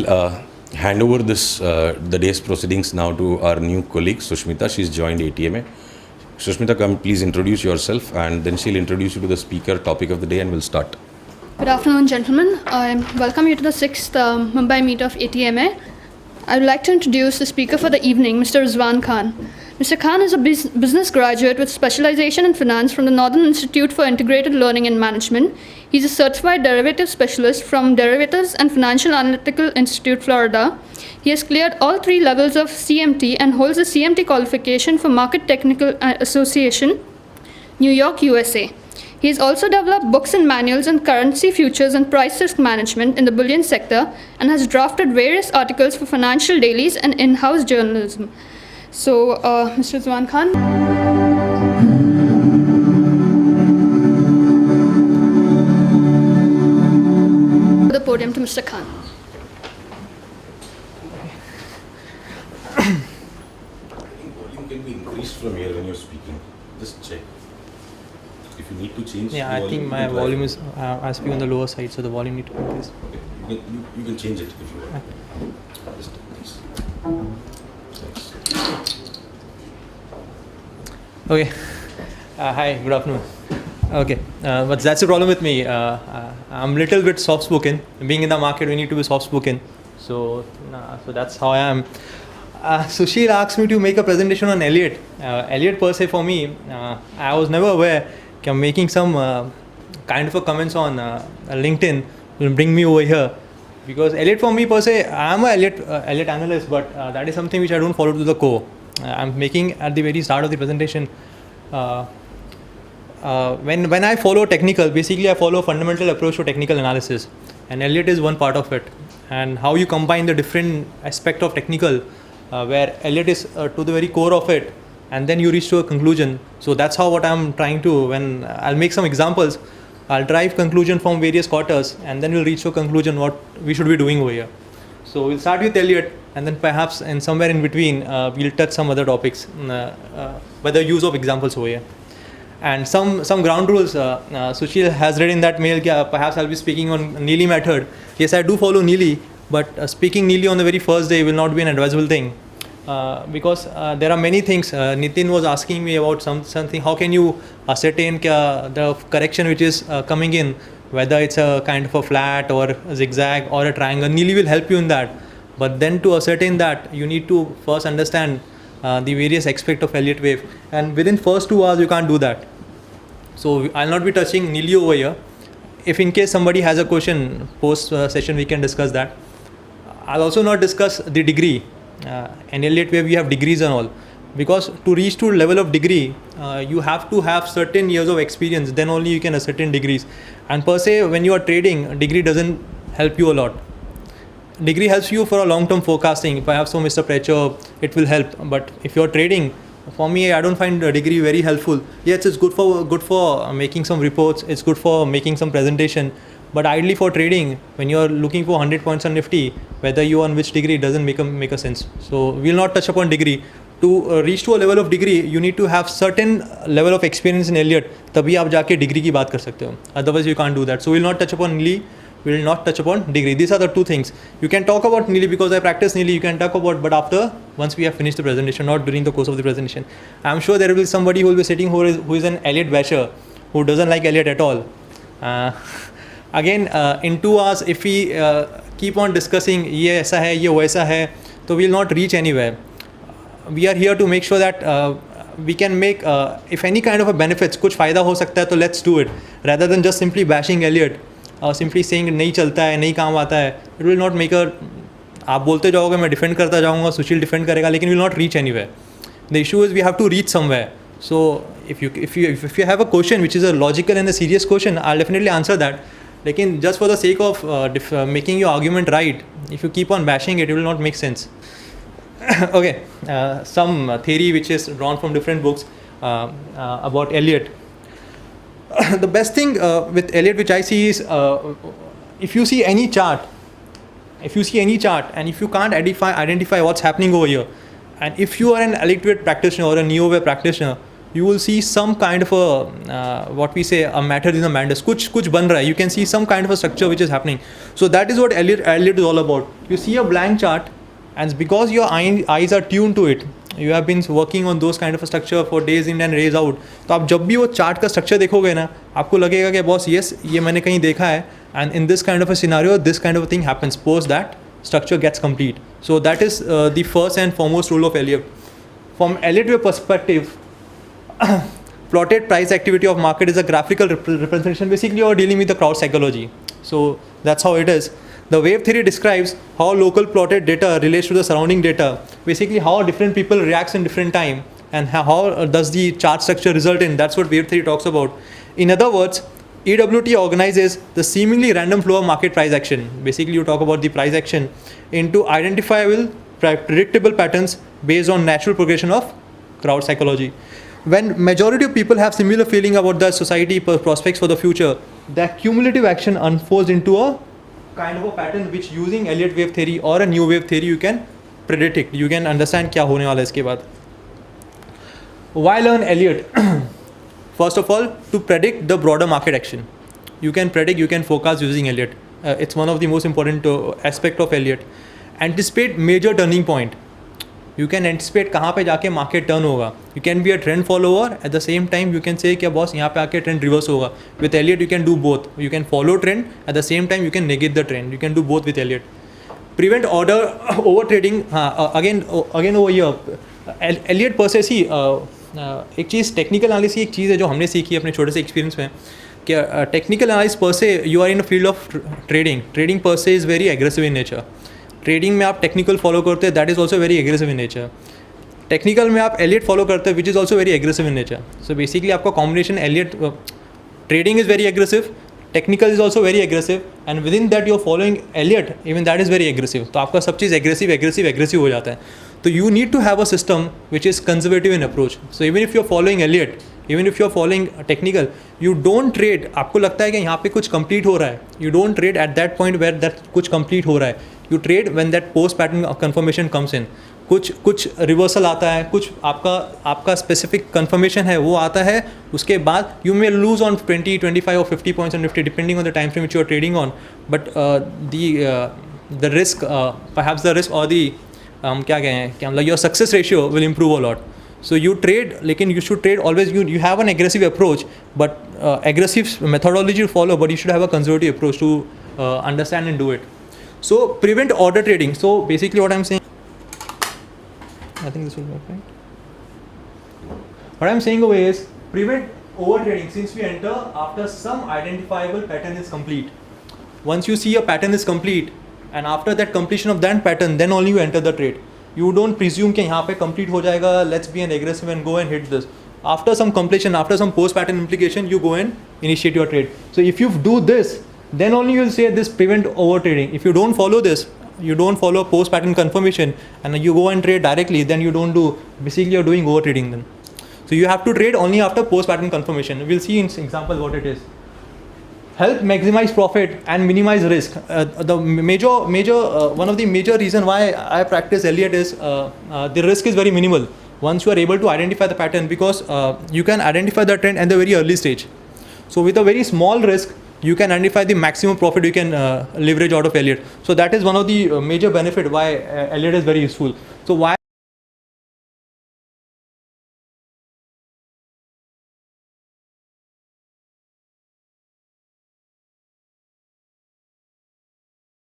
Hand over the day's proceedings now to our new colleague Sushmita. She's joined ATMA. Sushmita, come please introduce yourself, and then she'll introduce you to the speaker topic of the day, and we'll start. Good afternoon, gentlemen. I welcome you to the 6th Mumbai meet of ATMA. I would like to introduce the speaker for the evening, Mr. Rizwan Khan. Mr. Khan is a business graduate with specialization in finance from the Northern Institute for Integrated Learning and Management. He's a certified derivative specialist from Derivatives and Financial Analytical Institute, Florida. He has cleared all 3 levels of CMT and holds a CMT qualification for Market Technical Association, New York, USA. He has also developed books and manuals on currency futures and price risk management in the bullion sector and has drafted various articles for financial dailies and in-house journalism. So, Mr. Rizwan Khan. The podium to Mr. Khan. I think volume can be increased from here when you're speaking. Just check. If you need to change. Yeah, I think my volume is I speak on the lower side, so the volume need to increase. Okay. You can change it if you want. Just thanks. Okay. Hi, good afternoon. Okay, but that's the problem with me. I'm a little bit soft-spoken. Being in the market, we need to be soft-spoken. So that's how I am. Sushil asked me to make a presentation on Elliott. Elliott per se for me, I was never aware that I'm making some kind of a comments on LinkedIn will bring me over here. Because Elliott for me per se, I'm a Elliott analyst, but that is something which I don't follow to the core. I'm making at the very start of the presentation. When I follow technical, basically I follow a fundamental approach to technical analysis, and Elliott is one part of it. And how you combine the different aspect of technical, where Elliott is to the very core of it, and then you reach to a conclusion. So that's how what I'm trying to. When I'll make some examples, I'll drive conclusion from various quarters, and then we'll reach to a conclusion what we should be doing over here. So we'll start with Elliott, and then perhaps and somewhere in between we'll touch some other topics, whether use of examples over here. And some ground rules. Sushil has read in that mail. Perhaps I'll be speaking on Neely method. Yes, I do follow Neely, but speaking Neely on the very first day will not be an advisable thing, because there are many things. Nitin was asking me about something. How can you ascertain the correction which is coming in, whether it's a kind of a flat or a zigzag or a triangle? Neely will help you in that. But then to ascertain that, you need to first understand the various aspects of Elliott wave. And within first 2 hours, you can't do that. So I'll not be touching Neely over here. If in case somebody has a question post session, we can discuss that. I'll also not discuss the degree. In Elliott wave, we have degrees and all. Because to reach to level of degree, you have to have certain years of experience. Then only you can ascertain degrees. And per se, when you are trading, degree doesn't help you a lot. Degree helps you for a long-term forecasting. Perhaps for Mr. Precher, it will help. But if you're trading, for me, I don't find a degree very helpful. Yes, it's good for making some reports. It's good for making some presentation. But ideally for trading, when you're looking for 100 points on Nifty, whether you on which degree doesn't make a sense. So we'll not touch upon degree. To reach to a level of degree, you need to have certain level of experience in Elliott. तभी आप जाके degree की बात कर सकते हो. Otherwise, you can't do that. So we'll not touch upon Neely. We will not touch upon degree. These are the 2 things. You can talk about Neely because I practice Neely. You can talk about, but once we have finished the presentation, not during the course of the presentation. I'm sure there will be somebody who will be sitting who is an Elliott basher, who doesn't like Elliott at all. Again, in 2 hours, if we keep on discussing ये ऐसा है, ये वैसा है, तो we'll not reach anywhere. We are here to make sure that we can make, if any kind of a benefits, कुछ फायदा हो सकता है, तो let's do it, rather than just simply bashing Elliott. Simply saying नहीं चलता है, नहीं काम आता है, it will not make a. आप बोलते जाओगे, मैं डिफेंड करता जाऊँगा, सुशील डिफेंड करेगा, लेकिन will not reach anywhere. The issue is we have to reach somewhere. So if you have a question which is a logical and a serious question, I'll definitely answer that. लेकिन just for the sake of making your argument right, if you keep on bashing it, it will not make sense. Okay, some theory which is drawn from different books about Elliott. The best thing with Elliott which I see is if you see any chart and if you can't identify what's happening over here, and if you are an Elliott wave practitioner or a Neo wave practitioner, you will see some kind of a what we say a matter in the madness. कुछ बन रहा है. You can see some kind of a structure which is happening. So that is what Elliott is all about. You see a blank chart, and because your eyes are tuned to it, you have been working on those kind of a structure for days in and days out. तो आप जब भी वो chart का structure देखोगे ना, आपको लगेगा कि बॉस यस ये मैंने कहीं देखा है, and in this kind of a scenario this kind of a thing happens. Post that structure gets complete. So that is the first and foremost rule of Elliott. From Elliott perspective, plotted price activity of market is a graphical representation. Basically you are dealing with the crowd psychology. So that's how it is. The wave theory describes how local plotted data relates to the surrounding data. Basically how different people react in different time, and how does the chart structure result in. That's what wave theory talks about. In other words, EWT organizes the seemingly random flow of market price action. Basically you talk about the price action into identifiable predictable patterns based on natural progression of crowd psychology. When majority of people have similar feeling about the society prospects for the future, the cumulative action unfolds into a kind of a pattern which using Elliott wave theory or a new wave theory you can predict it. You can understand क्या होने वाला है इसके बाद. Why learn Elliott? First of all, to predict the broader market action. You can predict, you can forecast using Elliott. It's one of the most important aspect of Elliott. Anticipate major turning point. You can anticipate कहाँ पे जाके market turn होगा. You can be a trend follower at the same time you can say क्या boss यहाँ पे आके trend reverse होगा. With Elliott you can do both. You can follow trend at the same time you can negate the trend. You can do both with Elliott. Prevent order over trading. Again over here. Elliott per se see एक चीज़ technical analysis एक चीज़ है जो हमने सीखी अपने छोटे से experience में कि technical analysis per se you are in a field of trading per se is very aggressive in nature. Trading में आप टेक्निकल फॉलो करते हैं that is also very aggressive in nature. Technical में आप एलियट फॉलो करते हैं which is also very aggressive in nature. So basically आपका combination Elliott trading is very aggressive, technical is also very aggressive, and within that you are following Elliott even that is very aggressive. तो आपका सब चीज़ aggressive हो जाता है. So you need to have a system which is conservative in approach. So even if you're following Elliott, even if you're following technical, you don't trade. आपको लगता है कि यहाँ पे कुछ complete हो रहा है. You don't trade at that point where that कुछ complete हो रहा है. You trade when that post pattern confirmation comes in. कुछ रिवर्सल आता है, कुछ आपका स्पेसिफिक कन्फर्मेशन है वो आता है, उसके बाद यू मे लूज ऑन 20, 25 और 50 points on Nifty depending on the time frame which you are trading on. But the risk perhaps the risk और दी क्या कहें क्या मतलब your success ratio will improve a lot. So you trade, लेकिन you should trade always you have an aggressive approach, but aggressive methodology to follow, but you should have a conservative approach to understand and do it. So prevent order trading. So basically what I am saying, I think this will work, right? What I'm saying over is prevent over trading since we enter after some identifiable pattern is complete. Once you see a pattern is complete, and after that completion of that pattern, then only you enter the trade. You don't presume कि यहाँ पे complete हो जाएगा, let's be an aggressive and go and hit this. After some completion, after some post pattern implication, you go and initiate your trade. So if you do this, then only you will say this prevent over trading. If you don't follow this, you don't follow post pattern confirmation and you go and trade directly, then you don't do, basically you're doing over trading then. So you have to trade only after post pattern confirmation. We'll see in example what it is. Help maximize profit and minimize risk. The major one of the major reason why I practice Elliott is the risk is very minimal once you are able to identify the pattern, because you can identify the trend at the very early stage. So with a very small risk you can identify the maximum profit you can leverage out of Elliott. So that is one of the major benefit why Elliott is very useful. So why